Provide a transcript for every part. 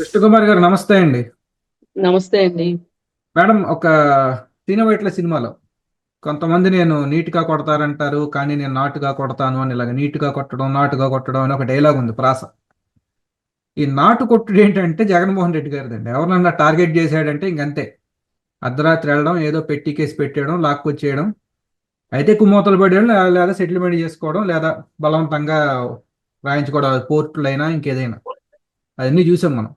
కృష్ణకుమార్ గారు నమస్తే అండి. నమస్తే అండి. మేడం, ఒక సీనవైట్ల సినిమాలో కొంతమంది నేను నీట్గా కొడతారంటారు, కానీ నేను నాటుగా కొడతాను అని, ఇలాగ నీట్గా కొట్టడం నాటుగా కొట్టడం అని ఒక డైలాగ్ ఉంది ప్రాస. ఈ నాటు కొట్టుడు ఏంటంటే జగన్మోహన్ రెడ్డి గారిదండి. ఎవరినన్నా టార్గెట్ చేశాడంటే ఇంకంతే. అర్ధరాత్రి వెళ్ళడం, ఏదో పెట్టి కేసు పెట్టేయడం, లాక్కొచ్చేయడం, అయితే కుమ్మూతలు పడేయడం, లేదా సెటిల్మెంట్ చేసుకోవడం, లేదా బలవంతంగా రాయించుకోవడం, కోర్టులైనా ఇంకేదైనా. అవన్నీ చూసాం మనం.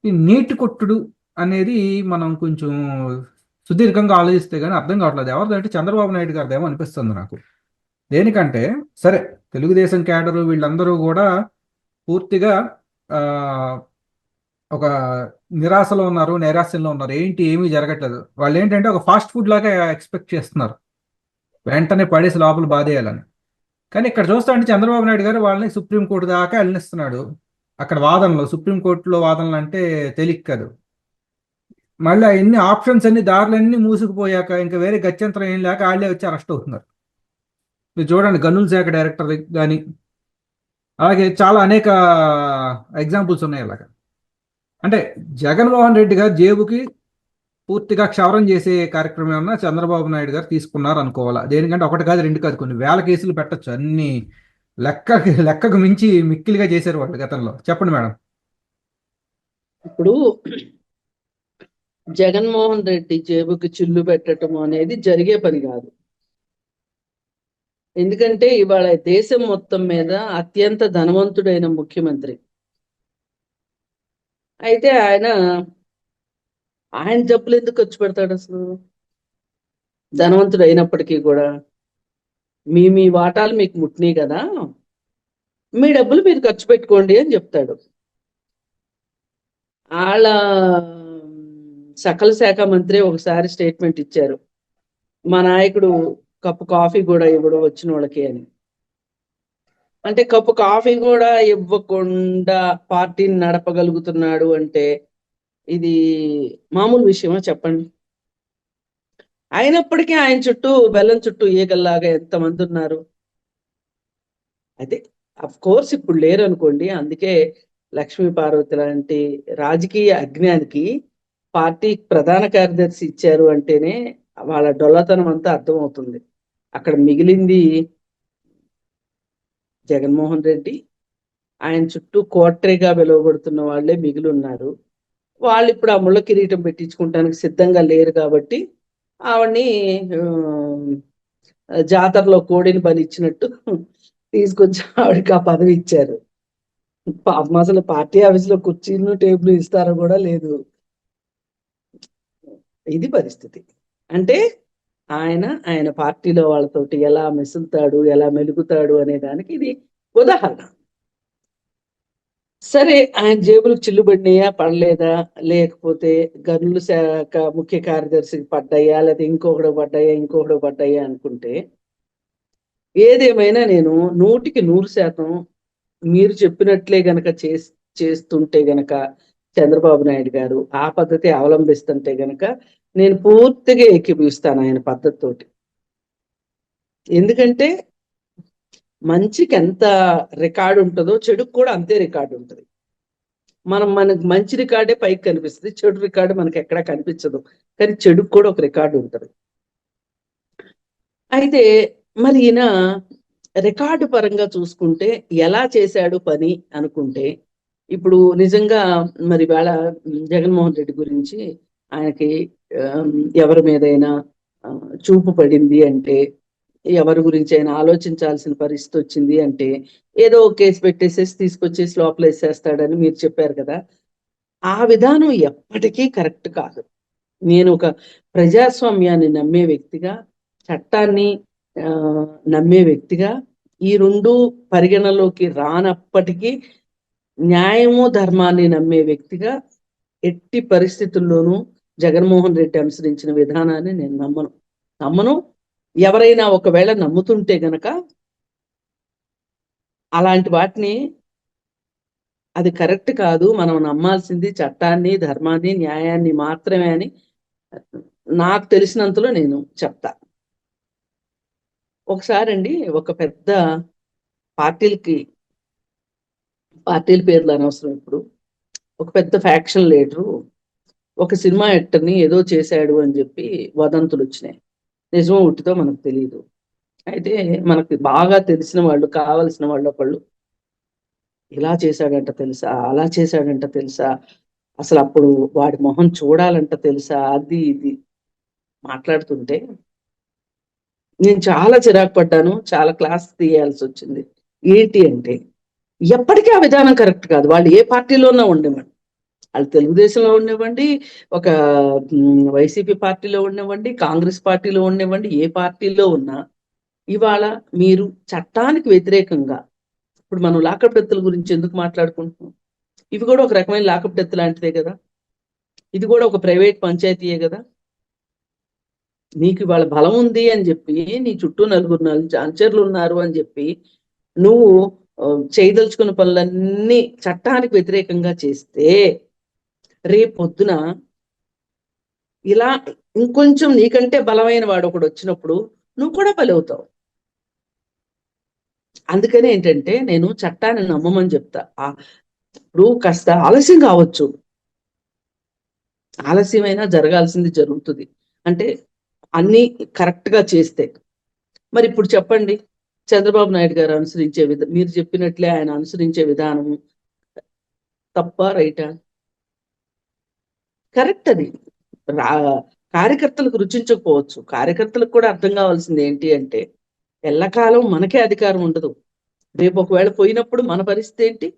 ఈ నీటి కొట్టుడు అనేది మనం కొంచెం సుదీర్ఘంగా ఆలోచిస్తే గానీ అర్థం కావట్లేదు. ఎవరిదంటే చంద్రబాబు నాయుడు గారిదేమో అనిపిస్తుంది నాకు. దేనికంటే, సరే, తెలుగుదేశం క్యాడరు వీళ్ళందరూ కూడా పూర్తిగా ఆ, ఒక నిరాశలో ఉన్నారు, నైరాశ్యంలో ఉన్నారు. ఏంటి ఏమీ జరగట్లేదు. వాళ్ళు ఏంటంటే ఒక ఫాస్ట్ ఫుడ్ లాగా ఎక్స్పెక్ట్ చేస్తున్నారు, వెంటనే పడేసి లోపల బాధేయాలని. కానీ ఇక్కడ చూస్తా అంటే చంద్రబాబు నాయుడు గారు వాళ్ళని సుప్రీంకోర్టు దాకా వెళ్ళనిస్తున్నాడు. అక్కడ వాదనలు, సుప్రీంకోర్టులో వాదనలు అంటే తేలిక కాదు. మళ్ళీ ఎన్ని ఆప్షన్స్ అన్ని దారులన్నీ మూసుకుపోయాక ఇంకా వేరే గత్యంతరం ఏం లేక వాళ్ళే వచ్చి అరెస్ట్ అవుతున్నారు. మీరు చూడండి, గనుల శాఖ డైరెక్టర్ కానీ, అలాగే చాలా అనేక ఎగ్జాంపుల్స్ ఉన్నాయి అలాగా. అంటే జగన్మోహన్ రెడ్డి గారు జేబుకి పూర్తిగా క్షవరం చేసే కార్యక్రమం ఏమన్నా చంద్రబాబు నాయుడు గారు తీసుకున్నారు అనుకోవాలా. దేనికంటే ఒకటి కాదు రెండు కాదు, కొన్ని వేల కేసులు పెట్టొచ్చు. అన్ని లెక్కకు మించి మిక్కిలిగా చేశారు వాళ్ళు గతంలో. చెప్పండి మేడం. ఇప్పుడు జగన్మోహన్ రెడ్డి జేబుకి చిల్లు పెట్టడం అనేది జరిగే పని కాదు. ఎందుకంటే ఇవాళ దేశం మొత్తం మీద అత్యంత ధనవంతుడైన ముఖ్యమంత్రి. అయితే ఆయన డబ్బులు ఎందుకు ఖర్చు పెడతాడు అసలు? ధనవంతుడు అయినప్పటికీ కూడా మీ వాటాలు మీకు ముట్టినాయి కదా, మీ డబ్బులు మీరు ఖర్చు పెట్టుకోండి అని చెప్తాడు. వాళ్ళ సకల శాఖ మంత్రి ఒకసారి స్టేట్మెంట్ ఇచ్చారు, మా నాయకుడు కప్పు కాఫీ కూడా ఇవ్వడు వచ్చిన వాళ్ళకి అని. అంటే కప్పు కాఫీ కూడా ఇవ్వకుండా పార్టీని నడపగలుగుతున్నాడు అంటే ఇది మామూలు విషయమా చెప్పండి? అయినప్పటికీ ఆయన చుట్టూ బెల్లం చుట్టూ ఈగల్లాగా ఎంతమంది ఉన్నారు. అయితే అఫ్ కోర్స్ ఇప్పుడు లేరు అనుకోండి. అందుకే లక్ష్మీ పార్వతి లాంటి రాజకీయ అజ్ఞానికి పార్టీ ప్రధాన కార్యదర్శి ఇచ్చారు అంటేనే వాళ్ళ డొల్లతనం అంతా అర్థమవుతుంది. అక్కడ మిగిలింది జగన్మోహన్ రెడ్డి, ఆయన చుట్టూ కోట్రేగా వెలువబడుతున్న వాళ్ళే మిగిలి ఉన్నారు. వాళ్ళు ఇప్పుడు ఆ ముళ్ళ కిరీటం పెట్టించుకుంటానికి సిద్ధంగా లేరు కాబట్టి ఆవిడ్ని జాతరలో కోడిని బలిచ్చినట్టు తీసుకొచ్చి ఆవిడకి ఆ పదవి ఇచ్చారు. పాపం అసలు పార్టీ ఆఫీస్ లో కుర్చీలు టేబుల్ ఇస్తారో కూడా లేదు. ఇది పరిస్థితి. అంటే ఆయన పార్టీలో వాళ్ళతోటి ఎలా మెసులుతాడు, ఎలా మెలుగుతాడు అనే దానికి ఇది ఉదాహరణ. సరే, ఆయన జేబులకు చిల్లుబడినాయా పడలేదా, లేకపోతే గనుల శాఖ ముఖ్య కార్యదర్శికి పడ్డాయా, లేదా ఇంకొకటి పడ్డాయా అనుకుంటే, ఏదేమైనా నేను 100% మీరు చెప్పినట్లే గనక చేస్తుంటే గనక చంద్రబాబు నాయుడు గారు ఆ పద్ధతి అవలంబిస్తుంటే గనక నేను పూర్తిగా ఏకీభవిస్తాను ఆయన పద్ధతితోటి. ఎందుకంటే మంచికి ఎంత రికార్డు ఉంటుందో చెడుకు కూడా అంతే రికార్డు ఉంటుంది. మనకు మంచి రికార్డే పైకి కనిపిస్తుంది, చెడు రికార్డు మనకి ఎక్కడా కనిపించదు. కానీ చెడుకు కూడా ఒక రికార్డు ఉంటుంది. అయితే మరి ఈయన రికార్డు పరంగా చూసుకుంటే ఎలా చేశాడు పని అనుకుంటే, ఇప్పుడు నిజంగా మరి వేళ జగన్మోహన్ రెడ్డి గురించి ఆయనకి ఎవరి మీదైనా చూపు పడింది అంటే, ఎవరి గురించి అయినా ఆలోచించాల్సిన పరిస్థితి వచ్చింది అంటే, ఏదో కేసు పెట్టేసేసి తీసుకొచ్చేసి లోపల వేసేస్తాడని మీరు చెప్పారు కదా. ఆ విధానం ఎప్పటికీ కరెక్ట్ కాదు. నేను ఒక ప్రజాస్వామ్యాన్ని నమ్మే వ్యక్తిగా, చట్టాన్ని నమ్మే వ్యక్తిగా, ఈ రెండు పరిగణలోకి రానప్పటికీ న్యాయము ధర్మాన్ని నమ్మే వ్యక్తిగా ఎట్టి పరిస్థితుల్లోనూ జగన్మోహన్ రెడ్డి అనుసరించిన విధానాన్ని నేను నమ్మను. ఎవరైనా ఒకవేళ నమ్ముతుంటే గనక అలాంటి వాటిని అది కరెక్ట్ కాదు, మనం నమ్మాల్సింది చట్టాన్ని, ధర్మాన్ని, న్యాయాన్ని మాత్రమే అని నాకు తెలిసినంతలో నేను చెప్తా. ఒకసారి అండి, ఒక పెద్ద పార్టీల పేర్లు అనవసరం ఇప్పుడు, ఒక పెద్ద ఫ్యాక్షన్ లీడరు ఒక సినిమా యాక్టర్ని ఏదో చేశాడు అని చెప్పి వదంతులు వచ్చినాయి. నిజమో ఉట్టితో మనకు తెలియదు. అయితే మనకి బాగా తెలిసిన వాళ్ళు, కావలసిన వాళ్ళు ఒకళ్ళు ఇలా చేశాడంట తెలుసా, అలా చేశాడంట తెలుసా, అసలు అప్పుడు వాడి మొహం చూడాలంట తెలుసా, అది ఇది మాట్లాడుతుంటే నేను చాలా చిరాకు పడ్డాను. చాలా క్లాస్ తీయాల్సి వచ్చింది. ఏంటి అంటే ఎప్పటికీ ఆ విధానం కరెక్ట్ కాదు. వాళ్ళు ఏ పార్టీలోనే ఉండేవాళ్ళు, వాళ్ళు తెలుగుదేశంలో ఉండేవ్వండి, ఒక వైసీపీ పార్టీలో ఉండేవ్వండి, కాంగ్రెస్ పార్టీలో ఉండేవ్వండి, ఏ పార్టీలో ఉన్నా ఇవాళ మీరు చట్టానికి వ్యతిరేకంగా, ఇప్పుడు మనం లాకప్ డెత్తుల గురించి ఎందుకు మాట్లాడుకుంటున్నాం? ఇవి కూడా ఒక రకమైన లాకప్ డెత్ లాంటిదే కదా. ఇది కూడా ఒక ప్రైవేట్ పంచాయతీయే కదా. నీకు ఇవాళ బలం ఉంది అని చెప్పి, నీ చుట్టూ నలుగురు అనుచరులు ఉన్నారు అని చెప్పి నువ్వు చేయదలుచుకున్న పనులన్నీ చట్టానికి వ్యతిరేకంగా చేస్తే రేపొద్దున ఇలా ఇంకొంచెం నీకంటే బలమైన వాడు ఒకడు వచ్చినప్పుడు నువ్వు కూడా బలవుతావు. అందుకనే ఏంటంటే నేను చట్టాన్ని నమ్మమని చెప్తా. ఇప్పుడు కాస్త ఆలస్యం కావచ్చు, ఆలస్యమైనా జరగాల్సింది జరుగుతుంది. అంటే అన్ని కరెక్ట్ గా చేస్తే. మరి ఇప్పుడు చెప్పండి, చంద్రబాబు నాయుడు గారు అనుసరించే మీరు చెప్పినట్లే ఆయన అనుసరించే విధానం తప్ప రైటా? కరెక్ట్ అది. రా కార్యకర్తలకు రుచించకపోవచ్చు. కార్యకర్తలకు కూడా అర్థం కావాల్సింది ఏంటి అంటే ఎల్లకాలం మనకే అధికారం ఉండదు. రేపు ఒకవేళ పోయినప్పుడు మన పరిస్థితి ఏంటి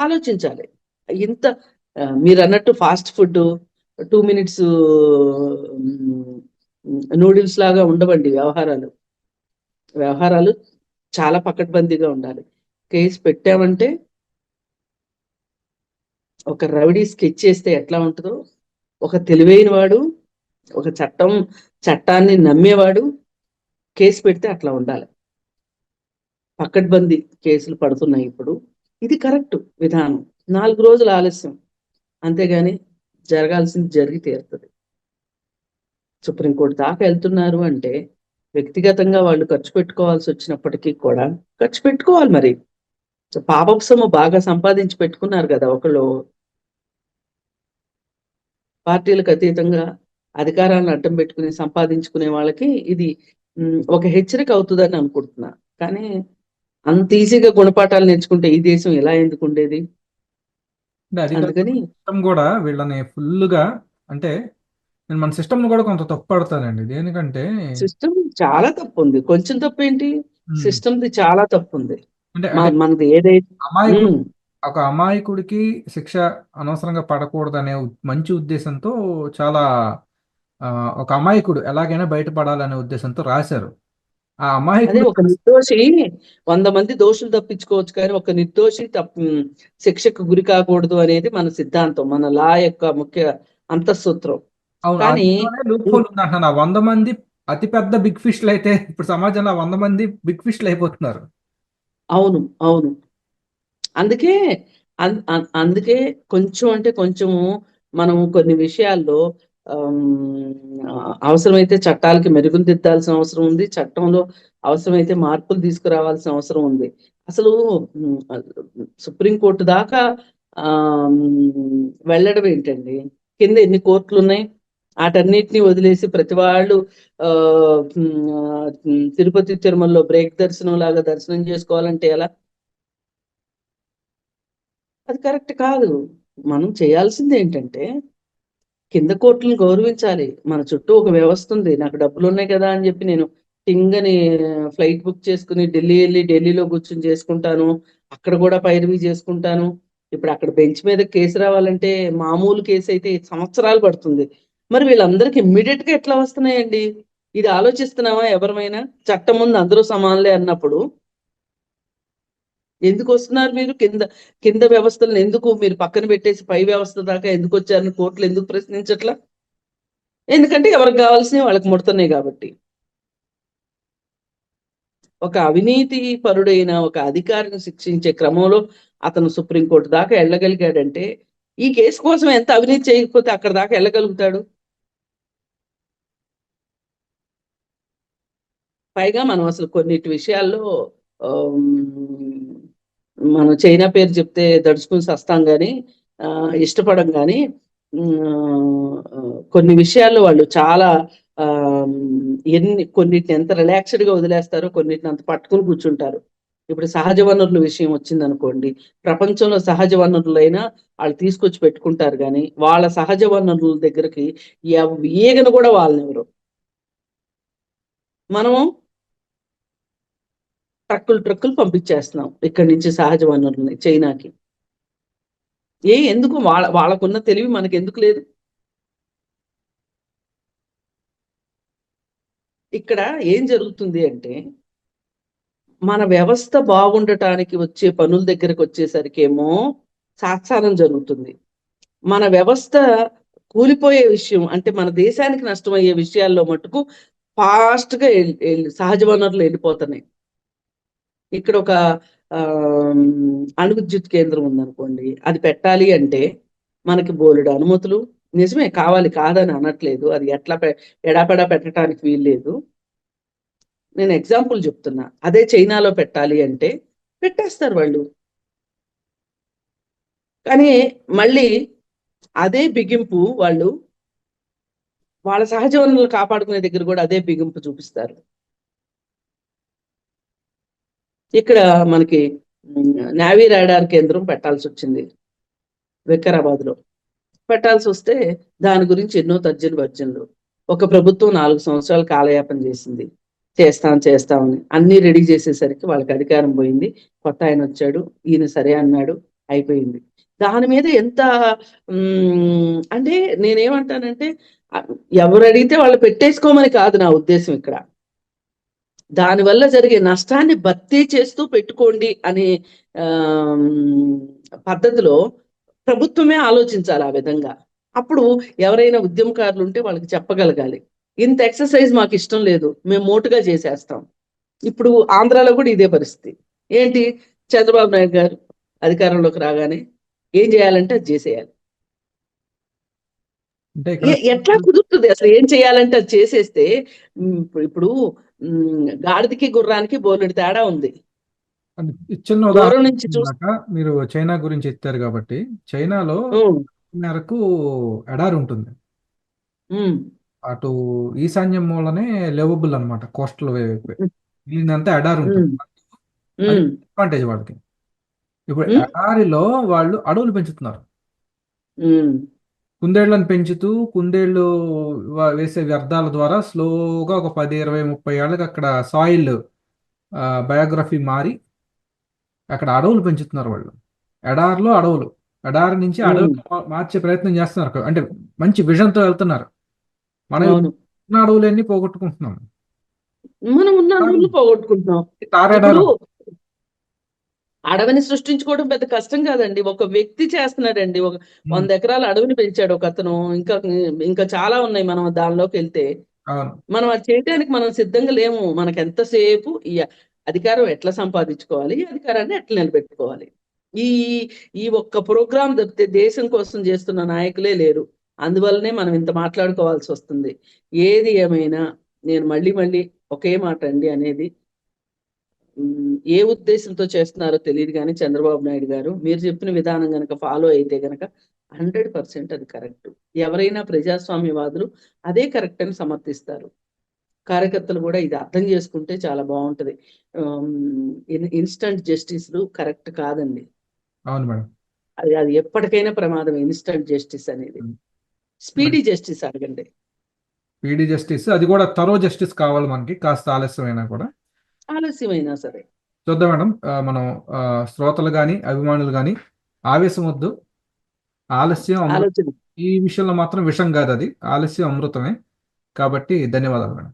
ఆలోచించాలి. ఇంత మీరు అన్నట్టు ఫాస్ట్ ఫుడ్ 2 minutes నూడిల్స్ లాగా ఉండవండి వ్యవహారాలు. వ్యవహారాలు చాలా పకడ్బందీగా ఉండాలి. కేసు పెట్టామంటే ఒక రౌడీ స్కెచ్ చేస్తే ఎట్లా ఉంటుందో, ఒక తెలివైన వాడు, ఒక చట్టాన్ని నమ్మేవాడు కేసు పెడితే అట్లా ఉండాలి. పకడ్బందీ కేసులు పడుతున్నాయి ఇప్పుడు. ఇది కరెక్ట్ విధానం. 4 రోజులు ఆలస్యం, అంతేగాని జరగాల్సింది జరిగి తీరుతుంది. సుప్రీంకోర్టు దాకా వెళ్తున్నారు అంటే వ్యక్తిగతంగా వాళ్ళు ఖర్చు పెట్టుకోవాల్సి వచ్చినప్పటికీ కూడా ఖర్చు పెట్టుకోవాలి. మరి పాపపు సొమ్ము బాగా సంపాదించి పెట్టుకున్నారు కదా ఒకళ్ళు. పార్టీలకు అతీతంగా అధికారాలను అడ్డం పెట్టుకుని సంపాదించుకునే వాళ్ళకి ఇది ఒక హెచ్చరిక అవుతుందని అనుకుంటున్నా. కానీ అంత ఈజీగా గుణపాఠాలు నేర్చుకుంటే ఈ దేశం ఎలా ఎందుకు ఉండేది? అంటే అది అందుకని కాకుండా సిస్టమ్ కూడా వీళ్ళని ఫుల్గా, అంటే నేను మన సిస్టమ్ని కూడా కొంత తప్పు పడతానండి. దేనికంటే సిస్టమ్ చాలా తప్పు ఉంది. కొంచెం తప్పు ఏంటి, ఉమ్, సిస్టమ్ది చాలా తప్పు ఉంది. అంటే అంటే మనది ఏదైతే అమాయకుడు, ఉమ్, ఒక అమాయకుడికి శిక్ష అనవసరంగా పడకూడదనే మంచి ఉద్దేశంతో చాలా ఆ, ఒక అమాయకుడు ఎలాగైనా బయటపడాలనే ఉద్దేశంతో రాశారు. ఆ అదే అమాయకుడు ఒక నిర్దోషి 100 మంది దోషులు తప్పించుకోవచ్చు, కానీ ఒక నిర్దోషి శిక్షకు గురి కాకూడదు అనేది మన సిద్ధాంతం, మన లా యొక్క ముఖ్య అంతఃసూత్రం. అవును, కానీ అందులోనే లూప్ హోల్ ఉంది అంటున్నాను. ఆ 100 మంది అతిపెద్ద బిగ్ ఫిష్లు అయితే ఇప్పుడు సమాజంలో ఆ 100 మంది బిగ్ ఫిష్లు అయిపోతున్నారు. అవును, అవును. అందుకే అందుకే కొంచెం అంటే కొంచెము మనం కొన్ని విషయాల్లో అవసరమైతే చట్టాలకి మెరుగులు దిద్దాల్సిన అవసరం ఉంది. చట్టంలో అవసరమైతే మార్పులు తీసుకురావాల్సిన అవసరం ఉంది. అసలు ఉమ్, సుప్రీంకోర్టు దాకా ఆ వెళ్ళడం ఏంటండి? కింద ఎన్ని కోర్టులు ఉన్నాయి? వాటన్నిటిని వదిలేసి ప్రతి వాళ్ళు ఆ తిరుపతి తిరుమలలో బ్రేక్ దర్శనం లాగా దర్శనం చేసుకోవాలంటే ఎలా? అది కరెక్ట్ కాదు. మనం చేయాల్సింది ఏంటంటే కింద కోర్టులను గౌరవించాలి. మన చుట్టూ ఒక వ్యవస్థ ఉంది. నాకు డబ్బులు ఉన్నాయి కదా అని చెప్పి నేను టింగని ఫ్లైట్ బుక్ చేసుకుని ఢిల్లీ వెళ్ళి ఢిల్లీలో కూర్చుని చేసుకుంటాను, అక్కడ కూడా పైరవీ చేసుకుంటాను. ఇప్పుడు అక్కడ బెంచ్ మీద కేసు రావాలంటే మామూలు కేసు అయితే సంవత్సరాలు పడుతుంది. మరి వీళ్ళందరికీ ఇమ్మీడియట్ గా ఎట్లా వస్తున్నాయండి? ఇది ఆలోచిస్తున్నావా ఎవరమైనా? చట్టం ముందు అందరూ సమానులే అన్నప్పుడు ఎందుకు వస్తున్నారు మీరు? కింద కింద వ్యవస్థలను ఎందుకు మీరు పక్కన పెట్టేసి పై వ్యవస్థ దాకా ఎందుకు వచ్చారని కోర్టులు ఎందుకు ప్రశ్నించట్లా? ఎందుకంటే ఎవరికి కావాల్సినవి వాళ్ళకి ముడుతున్నాయి కాబట్టి. ఒక అవినీతి పరుడైన ఒక అధికారిని శిక్షించే క్రమంలో అతను సుప్రీంకోర్టు దాకా వెళ్ళగలిగాడంటే ఈ కేసు కోసం ఎంత అవినీతి చేయకపోతే అక్కడ దాకా వెళ్ళగలుగుతాడు? పైగా మనం అసలు కొన్నిటి విషయాల్లో ఆమ్, మనం చైనా పేరు చెప్తే దడుచుకుని సస్తాం కానీ ఇష్టపడం కానీ కొన్ని విషయాల్లో వాళ్ళు చాలా ఆ కొన్నిటిని ఎంత రిలాక్స్డ్ గా వదిలేస్తారో కొన్నిటిని అంత పట్టుకుని కూర్చుంటారు. ఇప్పుడు సహజ వనరుల విషయం వచ్చింది అనుకోండి, ప్రపంచంలో సహజ వనరులైనా వాళ్ళు తీసుకొచ్చి పెట్టుకుంటారు కానీ వాళ్ళ సహజ వనరుల దగ్గరికి ఈగను కూడా వాళ్ళనివ్వరు. మనము ట్రక్కులు పంపించేస్తున్నాం ఇక్కడి నుంచి సహజ వనరుల్ని చైనాకి. ఎందుకు వాళ్ళకున్న తెలివి మనకి ఎందుకు లేదు? ఇక్కడ ఏం జరుగుతుంది అంటే, మన వ్యవస్థ బాగుండటానికి వచ్చే పనుల దగ్గరకు వచ్చేసరికేమో సాత్సారం జరుగుతుంది. మన వ్యవస్థ కూలిపోయే విషయం అంటే మన దేశానికి నష్టమయ్యే విషయాల్లో మటుకు ఫాస్ట్ గా సహజ వనరులు వెళ్ళిపోతున్నాయి. ఇక్కడ ఒక అణు విద్యుత్ కేంద్రం ఉందనుకోండి, అది పెట్టాలి అంటే మనకి బోలెడు అనుమతులు నిజమే కావాలి, కాదని అనట్లేదు. అది ఎట్లా ఎడాపెడా పెట్టడానికి వీల్లేదు. నేను ఎగ్జాంపుల్ చెప్తున్నా. అదే చైనాలో పెట్టాలి అంటే పెట్టేస్తారు వాళ్ళు. కానీ మళ్ళీ అదే బిగింపు వాళ్ళు వాళ్ళ సహజ వనరులు కాపాడుకునే దగ్గర కూడా అదే బిగింపు చూపిస్తారు. ఇక్కడ మనకి నావీ రాడార్ కేంద్రం పెట్టాల్సి వచ్చింది వికారాబాద్ లో. పెట్టాల్సి వస్తే దాని గురించి ఎన్నో తర్జన భర్జనలు. ఒక ప్రభుత్వం 4 సంవత్సరాలు కాలయాపన చేసింది. చేస్తామని అన్ని రెడీ చేసేసరికి వాళ్ళకి అధికారం పోయింది. కొత్త ఆయన వచ్చాడు, ఈయన సరే అన్నాడు, అయిపోయింది. దాని మీద ఎంత అంటే నేనేమంటానంటే, ఎవరు అడిగితే వాళ్ళు పెట్టేసుకోమని కాదు నా ఉద్దేశం. ఇక్కడ దానివల్ల జరిగే నష్టాన్ని భర్తీ చేస్తూ పెట్టుకోండి అనే పద్ధతిలో ప్రభుత్వమే ఆలోచించాలి ఆ విధంగా. అప్పుడు ఎవరైనా ఉద్యమకారులు ఉంటే వాళ్ళకి చెప్పగలగాలి, ఇంత ఎక్సర్సైజ్ మాకు ఇష్టం లేదు, మేము మోటుగా చేసేస్తాం. ఇప్పుడు ఆంధ్రాలో కూడా ఇదే పరిస్థితి. ఏంటి, చంద్రబాబు నాయుడు గారు అధికారంలోకి రాగానే ఏం చేయాలంటే అది చేసేయాలి. ఎట్లా కుదురుతుంది అసలు? ఏం చేయాలంటే అది చేసేస్తే ఇప్పుడు గాడిదకి గుర్రానికి బోలెడు తేడా ఉంది. చిన్న దూరం ఉదాహరణ నుంచి చూస్తే మీరు చైనా గురించి ఎత్తారు కాబట్టి, చైనాలో మేరకు ఎడారి ఉంటుంది. అటు ఈశాన్యం మూలనే లెవబుల్ అనమాట, కోస్టల్ మిగిలినంతా ఎడారి ఉంటుంది. అది అడ్వాంటేజ్ వాళ్ళకి. ఇప్పుడు ఎడారిలో వాళ్ళు అడవులు పెంచుతున్నారు. కుందేళ్లను పెంచుతూ కుందేళ్లు వేసే వ్యర్థాల ద్వారా స్లోగా ఒక 10, 20, 30 ఏళ్ళకి అక్కడ సాయిల్ బయోగ్రఫీ మారి అక్కడ అడవులు పెంచుతున్నారు వాళ్ళు. ఎడారిలో అడవులు, ఎడారి నుంచి అడవులు మార్చే ప్రయత్నం చేస్తున్నారు. అంటే మంచి విజన్తో వెళ్తున్నారు. మనం ఉన్న అడవులన్నీ పోగొట్టుకుంటున్నాం. మనం ఉన్న అడవులు పోగొట్టుకుంటున్నాం. ఇప్పుడు అడవిని సృష్టించుకోవడం పెద్ద కష్టం కాదండి. ఒక వ్యక్తి చేస్తున్నాడండి. 100 ఎకరాల అడవిని పెంచాడు ఒక అతను. ఇంకా చాలా ఉన్నాయి. మనం దానిలోకి వెళ్తే మనం అది చేయడానికి మనం సిద్ధంగా లేము. మనకు ఎంతసేపు ఈ అధికారం ఎట్లా సంపాదించుకోవాలి, ఈ అధికారాన్ని ఎట్లా నిలబెట్టుకోవాలి, ఈ ఈ ఒక్క ప్రోగ్రాం తప్పితే దేశం కోసం చేస్తున్న నాయకులే లేరు. అందువల్లనే మనం ఇంత మాట్లాడుకోవాల్సి వస్తుంది. ఏది ఏమైనా నేను మళ్ళీ ఒకే మాట అండి అనేది, ఏ ఉద్దేశంతో చేస్తున్నారో తెలియదు కానీ చంద్రబాబు నాయుడు గారు మీరు చెప్పిన విధానం కనుక ఫాలో అయితే కనుక 100% అది కరెక్ట్. ఎవరైనా ప్రజాస్వామ్యవాదులు అదే కరెక్ట్ అని సమర్థిస్తారు. కార్యకర్తలు కూడా ఇది అర్థం చేసుకుంటే చాలా బాగుంటది. ఇన్స్టంట్ జస్టిస్లు కరెక్ట్ కాదండి. అవును మేడం. అది ఎప్పటికైనా ప్రమాదం. ఇన్స్టంట్ జస్టిస్ అనేది స్పీడీ జస్టిస్ అడగండి. స్పీడీ జస్టిస్, అది కూడా తరో జస్టిస్ కావాలి మనకి, కాస్త ఆలస్యమైనా కూడా. ఆలస్యమైనా సరే చూద్దాం మేడం. మనం శ్రోతలు కానీ అభిమానులు కానీ ఆవేశం వద్దు. ఆలస్యం ఆలోచన. ఈ విషయంలో మాత్రం విషం కాదు, అది ఆలస్యం అమృతమే. కాబట్టి ధన్యవాదాలు మేడం.